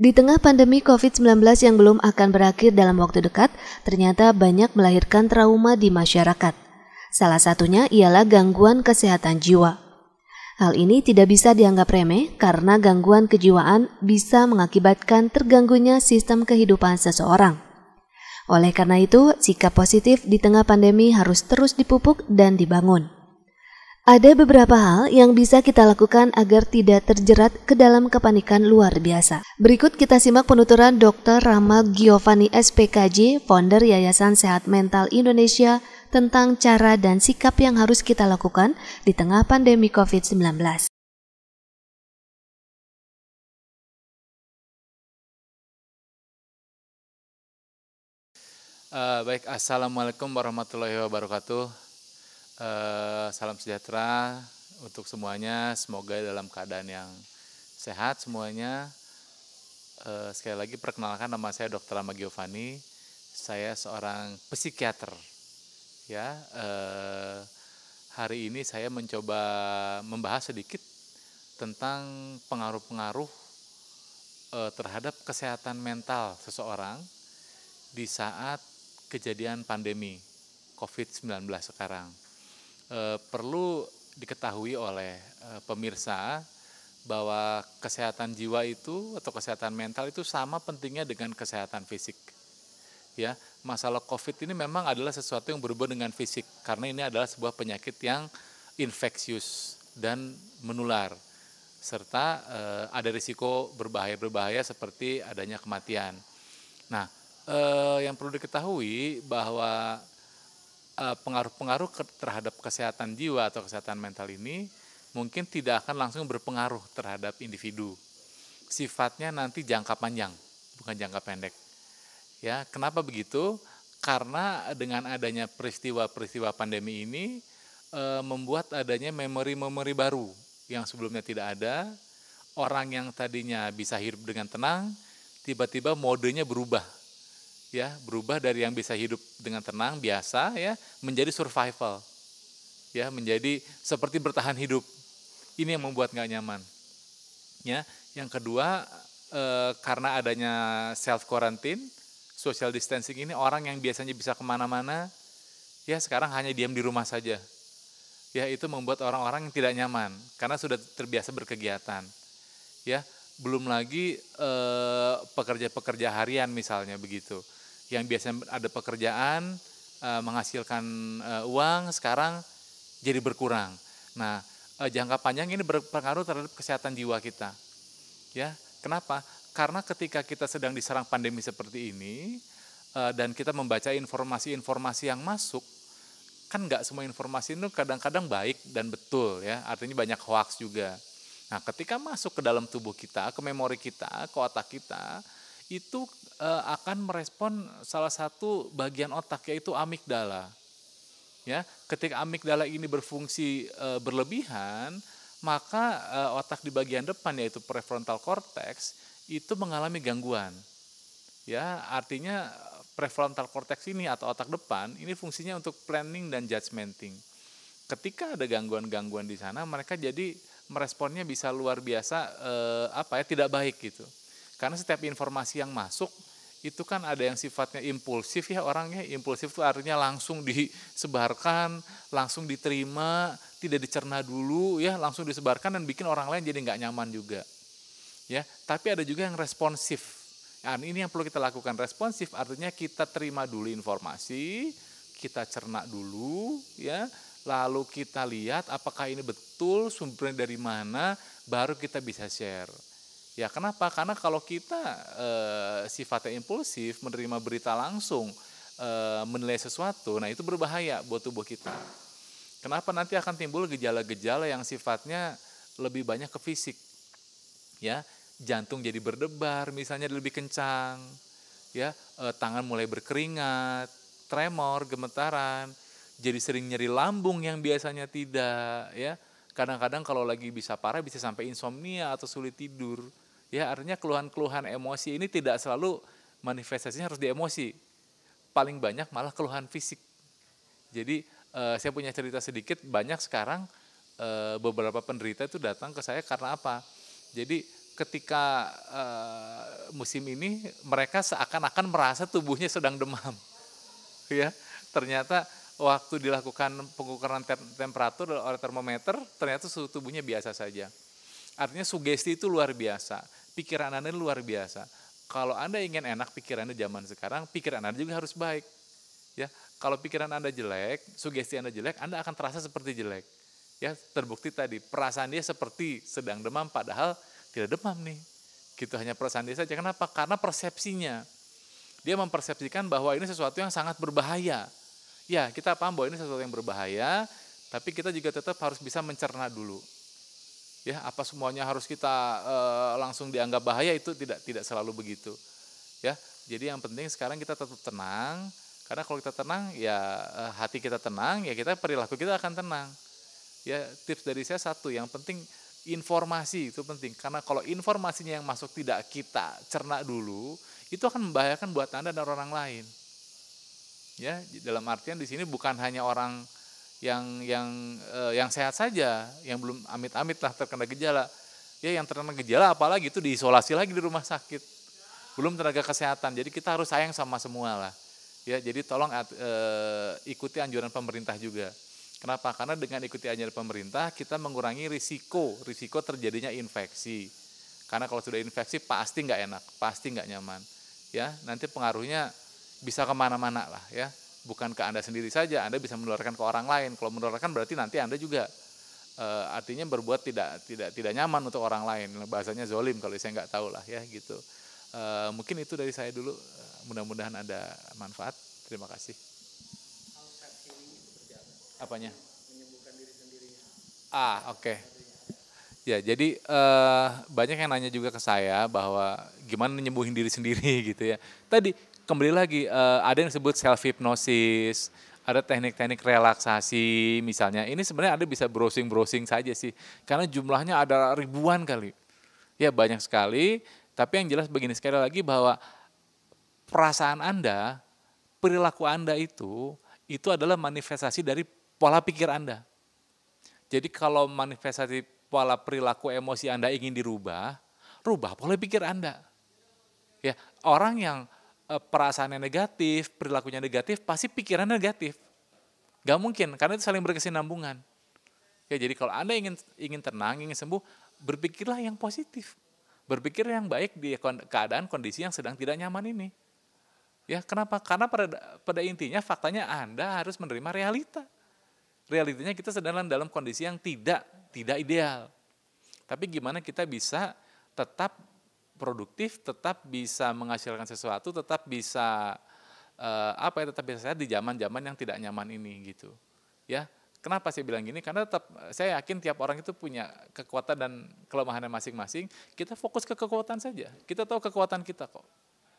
Di tengah pandemi COVID-19 yang belum akan berakhir dalam waktu dekat, ternyata banyak melahirkan trauma di masyarakat. Salah satunya ialah gangguan kesehatan jiwa. Hal ini tidak bisa dianggap remeh karena gangguan kejiwaan bisa mengakibatkan terganggunya sistem kehidupan seseorang. Oleh karena itu, sikap positif di tengah pandemi harus terus dipupuk dan dibangun. Ada beberapa hal yang bisa kita lakukan agar tidak terjerat ke dalam kepanikan luar biasa. Berikut kita simak penuturan Dr. Rama Giovanni SPKJ, founder Yayasan Sehat Mental Indonesia, tentang cara dan sikap yang harus kita lakukan di tengah pandemi COVID-19. Baik, Assalamualaikum warahmatullahi wabarakatuh. Salam sejahtera untuk semuanya, semoga dalam keadaan yang sehat semuanya. Sekali lagi perkenalkan, nama saya Dr. Rama Giovanni, saya seorang psikiater. Ya, hari ini saya mencoba membahas sedikit tentang pengaruh-pengaruh terhadap kesehatan mental seseorang di saat kejadian pandemi COVID-19 sekarang. Perlu diketahui oleh pemirsa bahwa kesehatan jiwa itu atau kesehatan mental itu sama pentingnya dengan kesehatan fisik. Ya, masalah COVID ini memang adalah sesuatu yang berhubungan dengan fisik karena ini adalah sebuah penyakit yang infeksius dan menular serta ada risiko berbahaya seperti adanya kematian. Nah, yang perlu diketahui bahwa pengaruh-pengaruh terhadap kesehatan jiwa atau kesehatan mental ini mungkin tidak akan langsung berpengaruh terhadap individu. Sifatnya nanti jangka panjang, bukan jangka pendek. Ya, kenapa begitu? Karena dengan adanya peristiwa-peristiwa pandemi ini membuat adanya memori-memori baru yang sebelumnya tidak ada. Orang yang tadinya bisa hidup dengan tenang, tiba-tiba modenya berubah. Ya, berubah dari yang bisa hidup dengan tenang biasa ya menjadi survival, ya menjadi seperti bertahan hidup. Ini yang membuat nggak nyaman. Ya, yang kedua karena adanya self quarantine, social distancing ini orang yang biasanya bisa kemana-mana, ya sekarang hanya diam di rumah saja. Ya, itu membuat orang-orang yang tidak nyaman karena sudah terbiasa berkegiatan. Ya, belum lagi pekerja-pekerja harian misalnya begitu. Yang biasanya ada pekerjaan menghasilkan uang sekarang jadi berkurang. Nah, jangka panjang ini berpengaruh terhadap kesehatan jiwa kita. Ya, kenapa? Karena ketika kita sedang diserang pandemi seperti ini dan kita membaca informasi-informasi yang masuk, kan nggak semua informasi itu kadang-kadang baik dan betul ya. Artinya banyak hoax juga. Nah, ketika masuk ke dalam tubuh kita, ke memori kita, ke otak kita, itu akan merespon salah satu bagian otak yaitu amigdala. Ya, ketika amigdala ini berfungsi berlebihan, maka otak di bagian depan yaitu prefrontal cortex itu mengalami gangguan. Ya, artinya prefrontal cortex ini atau otak depan ini fungsinya untuk planning dan judgmenting. Ketika ada gangguan-gangguan di sana, mereka jadi meresponnya bisa luar biasa tidak baik gitu. Karena setiap informasi yang masuk itu kan ada yang sifatnya impulsif ya, orangnya impulsif itu artinya langsung disebarkan, langsung diterima, tidak dicerna dulu ya, langsung disebarkan dan bikin orang lain jadi nggak nyaman juga. Ya, tapi ada juga yang responsif. Nah, ini yang perlu kita lakukan. Responsif artinya kita terima dulu informasi, kita cerna dulu ya, lalu kita lihat apakah ini betul, sumbernya dari mana, baru kita bisa share. Ya, kenapa? Karena kalau kita sifatnya impulsif, menerima berita langsung, menilai sesuatu, nah itu berbahaya buat tubuh kita. Kenapa? Nanti akan timbul gejala-gejala yang sifatnya lebih banyak ke fisik. Ya, jantung jadi berdebar, misalnya lebih kencang, ya, tangan mulai berkeringat, tremor, gemetaran, jadi sering nyeri lambung yang biasanya tidak, ya. Kadang-kadang kalau lagi bisa parah bisa sampai insomnia atau sulit tidur. Ya, artinya keluhan-keluhan emosi ini tidak selalu manifestasinya harus di emosi. Paling banyak malah keluhan fisik. Jadi saya punya cerita sedikit, banyak sekarang beberapa penderita itu datang ke saya karena apa? Jadi ketika musim ini mereka seakan-akan merasa tubuhnya sedang demam. Ya, ternyata waktu dilakukan pengukuran temperatur oleh termometer, ternyata suhu tubuhnya biasa saja. Artinya sugesti itu luar biasa, pikiran Anda luar biasa. Kalau Anda ingin enak pikirannya zaman sekarang, pikiran Anda juga harus baik. Ya, kalau pikiran Anda jelek, sugesti Anda jelek, Anda akan terasa seperti jelek. Ya, terbukti tadi perasaan dia seperti sedang demam padahal tidak demam nih. Gitu, hanya perasaan dia saja. Kenapa? Karena persepsinya. Dia mempersepsikan bahwa ini sesuatu yang sangat berbahaya. Ya, kita paham bahwa ini sesuatu yang berbahaya, tapi kita juga tetap harus bisa mencerna dulu. Ya, apa semuanya harus kita langsung dianggap bahaya, itu tidak selalu begitu. Ya, jadi yang penting sekarang kita tetap tenang, karena kalau kita tenang, ya hati kita tenang, ya kita perilaku kita akan tenang. Ya, tips dari saya satu, yang penting informasi itu penting, karena kalau informasinya yang masuk tidak kita cerna dulu, itu akan membahayakan buat Anda dan orang lain. Ya, dalam artian di sini bukan hanya orang yang sehat saja, yang belum amit-amit lah terkena gejala. Ya, yang terkena gejala apalagi itu diisolasi lagi di rumah sakit. Belum tenaga kesehatan. Jadi kita harus sayang sama semua lah. Ya, jadi tolong ikuti anjuran pemerintah juga. Kenapa? Karena dengan ikuti anjuran pemerintah kita mengurangi risiko terjadinya infeksi. Karena kalau sudah infeksi pasti nggak enak, pasti nggak nyaman. Ya, nanti pengaruhnya bisa kemana-mana lah ya. Bukan ke Anda sendiri saja, Anda bisa menularkan ke orang lain. Kalau menularkan berarti nanti Anda juga artinya berbuat tidak nyaman untuk orang lain. Bahasanya zolim kalau saya nggak tahu lah ya gitu. Mungkin itu dari saya dulu. Mudah-mudahan ada manfaat. Terima kasih. Apanya? Menyembuhkan diri sendiri. Oke. Ya, jadi banyak yang nanya juga ke saya bahwa gimana nyembuhin diri sendiri gitu ya. Tadi kembali lagi, ada yang disebut self-hypnosis, ada teknik-teknik relaksasi misalnya. Ini sebenarnya Anda bisa browsing-browsing saja sih, karena jumlahnya ada ribuan kali. Ya, banyak sekali, tapi yang jelas begini sekali lagi bahwa perasaan Anda, perilaku Anda itu adalah manifestasi dari pola pikir Anda. Jadi kalau manifestasi pola perilaku emosi Anda ingin dirubah, rubah pola pikir Anda. Ya, orang yang perasaannya negatif, perilakunya negatif, pasti pikirannya negatif. Gak mungkin, karena itu saling berkesinambungan. Ya, jadi kalau Anda ingin tenang, ingin sembuh, berpikirlah yang positif. Berpikir yang baik di keadaan kondisi yang sedang tidak nyaman ini. Ya, kenapa? Karena pada intinya faktanya Anda harus menerima realita. Realitanya kita sedang dalam kondisi yang tidak ideal. Tapi gimana kita bisa tetap produktif, tetap bisa menghasilkan sesuatu, tetap bisa tetap bisa sehat di zaman-zaman yang tidak nyaman ini gitu. Ya, kenapa saya bilang gini? Karena tetap saya yakin tiap orang itu punya kekuatan dan kelemahannya masing-masing. Kita fokus ke kekuatan saja. Kita tahu kekuatan kita kok.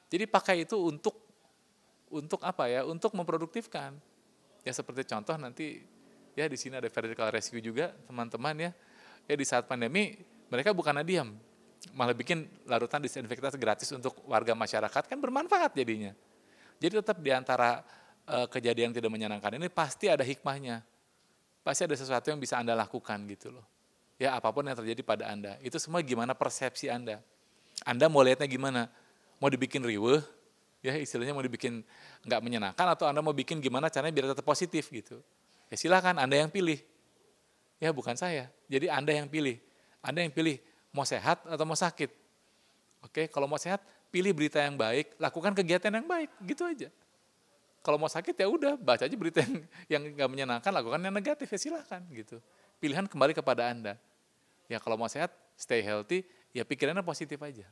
Jadi pakai itu untuk apa ya? Untuk memproduktifkan. Ya, seperti contoh nanti ya di sini ada vertical rescue juga teman-teman ya. Ya, di saat pandemi mereka bukannya diam, malah bikin larutan disinfektan gratis untuk warga masyarakat, kan bermanfaat jadinya. Jadi tetap di antara kejadian tidak menyenangkan ini pasti ada hikmahnya. Pasti ada sesuatu yang bisa Anda lakukan gitu loh. Ya, apapun yang terjadi pada Anda, itu semua gimana persepsi Anda. Anda mau lihatnya gimana? Mau dibikin riweuh, ya istilahnya mau dibikin nggak menyenangkan, atau Anda mau bikin gimana caranya biar tetap positif gitu. Ya silakan, Anda yang pilih. Ya, bukan saya. Jadi Anda yang pilih. Anda yang pilih. Mau sehat atau mau sakit. Oke, kalau mau sehat, pilih berita yang baik, lakukan kegiatan yang baik, gitu aja. Kalau mau sakit ya udah, baca aja berita yang nggak menyenangkan, lakukan yang negatif, ya silakan gitu. Pilihan kembali kepada Anda. Ya, kalau mau sehat, stay healthy, ya pikirannya positif aja.